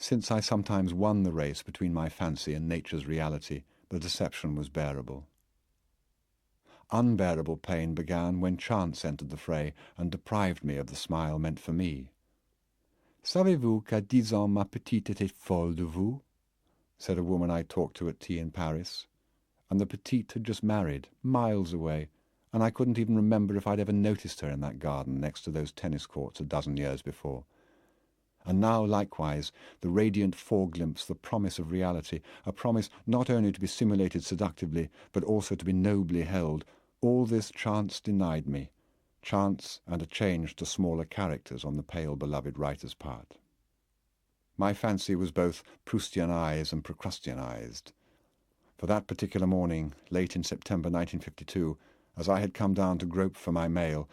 Since I sometimes won the race between my fancy and nature's reality, the deception was bearable. Unbearable pain began when chance entered the fray and deprived me of the smile meant for me. "Savez-vous qu'à 10 ans ma petite était folle de vous?" said a woman I talked to at tea in Paris. And the petite had just married, miles away, and I couldn't even remember if I'd ever noticed her in that garden next to those tennis courts a dozen years before. And now, likewise, the radiant foreglimpse, the promise of reality, a promise not only to be simulated seductively, but also to be nobly held, all this chance denied me, chance and a change to smaller characters on the pale beloved writer's part. My fancy was both Proustianized and Procrustianized. For that particular morning, late in September 1952, as I had come down to grope for my mail,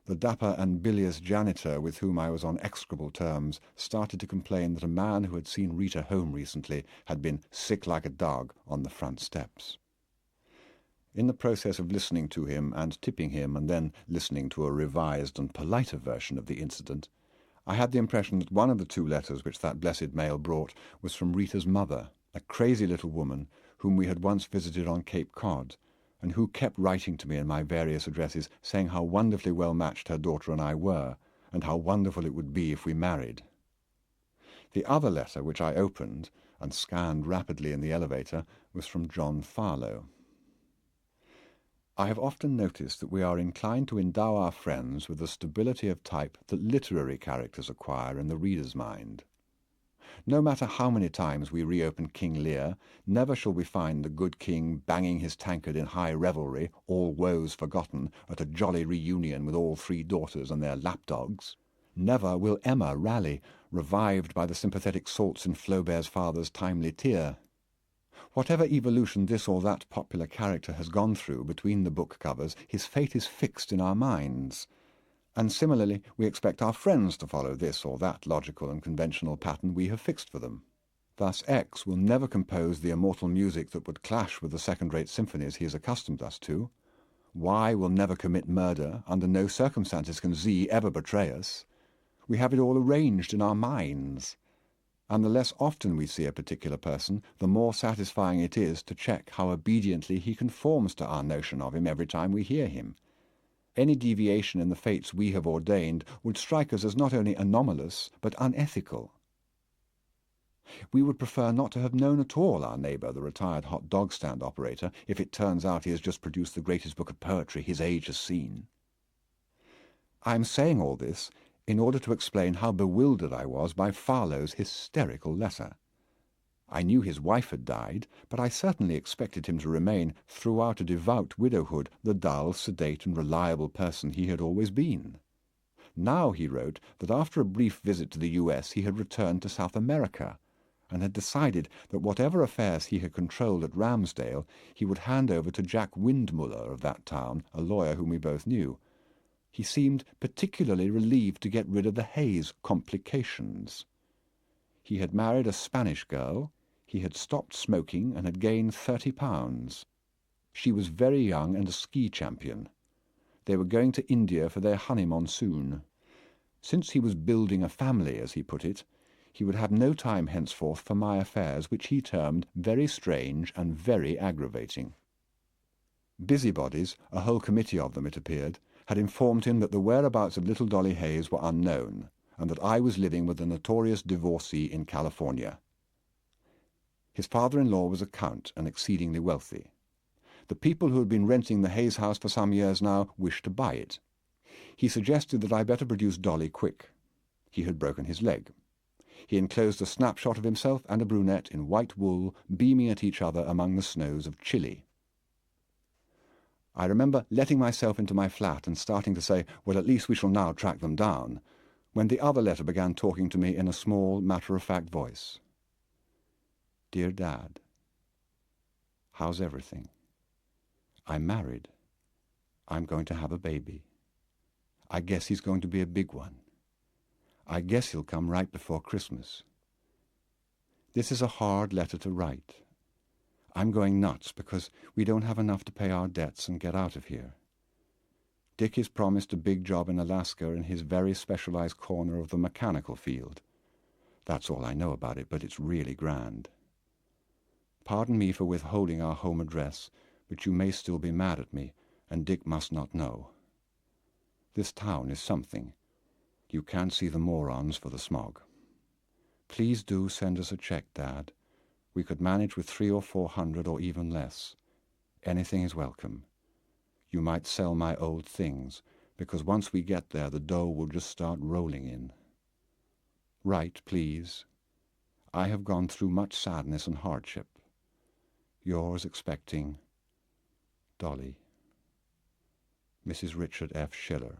the dapper and bilious janitor with whom I was on execrable terms started to complain that a man who had seen Rita home recently had been sick like a dog on the front steps. In the process of listening to him and tipping him and then listening to a revised and politer version of the incident, I had the impression that one of the two letters which that blessed mail brought was from Rita's mother, a crazy little woman whom we had once visited on Cape Cod, and who kept writing to me in my various addresses, saying how wonderfully well matched her daughter and I were, and how wonderful it would be if we married. The other letter, which I opened and scanned rapidly in the elevator, was from John Farlow. I have often noticed that we are inclined to endow our friends with the stability of type that literary characters acquire in the reader's mind. No matter how many times we reopen King Lear, never shall we find the good king banging his tankard in high revelry, all woes forgotten, at a jolly reunion with all three daughters and their lapdogs. Never will Emma rally, revived by the sympathetic salts in Flaubert's father's timely tear. Whatever evolution this or that popular character has gone through between the book covers, his fate is fixed in our minds. And similarly, we expect our friends to follow this or that logical and conventional pattern we have fixed for them. Thus X will never compose the immortal music that would clash with the second-rate symphonies he has accustomed us to. Y will never commit murder. Under no circumstances can Z ever betray us. We have it all arranged in our minds. And the less often we see a particular person, the more satisfying it is to check how obediently he conforms to our notion of him every time we hear him. Any deviation in the fates we have ordained would strike us as not only anomalous, but unethical. We would prefer not to have known at all our neighbour, the retired hot dog stand operator, if it turns out he has just produced the greatest book of poetry his age has seen. I am saying all this in order to explain how bewildered I was by Farlow's hysterical letter. I knew his wife had died, but I certainly expected him to remain, throughout a devout widowhood, the dull, sedate, and reliable person he had always been. Now he wrote that after a brief visit to the U.S. he had returned to South America, and had decided that whatever affairs he had controlled at Ramsdale he would hand over to Jack Windmuller of that town, a lawyer whom we both knew. He seemed particularly relieved to get rid of the Hayes complications. He had married a Spanish girl. He had stopped smoking and had gained 30 pounds. She was very young and a ski champion. They were going to India for their honeymoon soon. Since he was building a family, as he put it, he would have no time henceforth for my affairs, which he termed very strange and very aggravating. Busybodies, a whole committee of them it appeared, had informed him that the whereabouts of little Dolly Hayes were unknown, and that I was living with a notorious divorcee in California. His father-in-law was a count and exceedingly wealthy. The people who had been renting the Hayes house for some years now wished to buy it. He suggested that I better produce Dolly quick. He had broken his leg. He enclosed a snapshot of himself and a brunette in white wool beaming at each other among the snows of Chile. I remember letting myself into my flat and starting to say, well, at least we shall now track them down, when the other letter began talking to me in a small, matter-of-fact voice. Dear Dad, how's everything? I'm married. I'm going to have a baby. I guess he's going to be a big one. I guess he'll come right before Christmas. This is a hard letter to write. I'm going nuts because we don't have enough to pay our debts and get out of here. Dick is promised a big job in Alaska in his very specialized corner of the mechanical field. That's all I know about it, but it's really grand. Pardon me for withholding our home address, but you may still be mad at me, and Dick must not know. This town is something. You can't see the morons for the smog. Please do send us a check, Dad. We could manage with 300 or 400 or even less. Anything is welcome. You might sell my old things, because once we get there the dough will just start rolling in. Write, please. I have gone through much sadness and hardship. Yours expecting, Dolly. Mrs. Richard F. Schiller.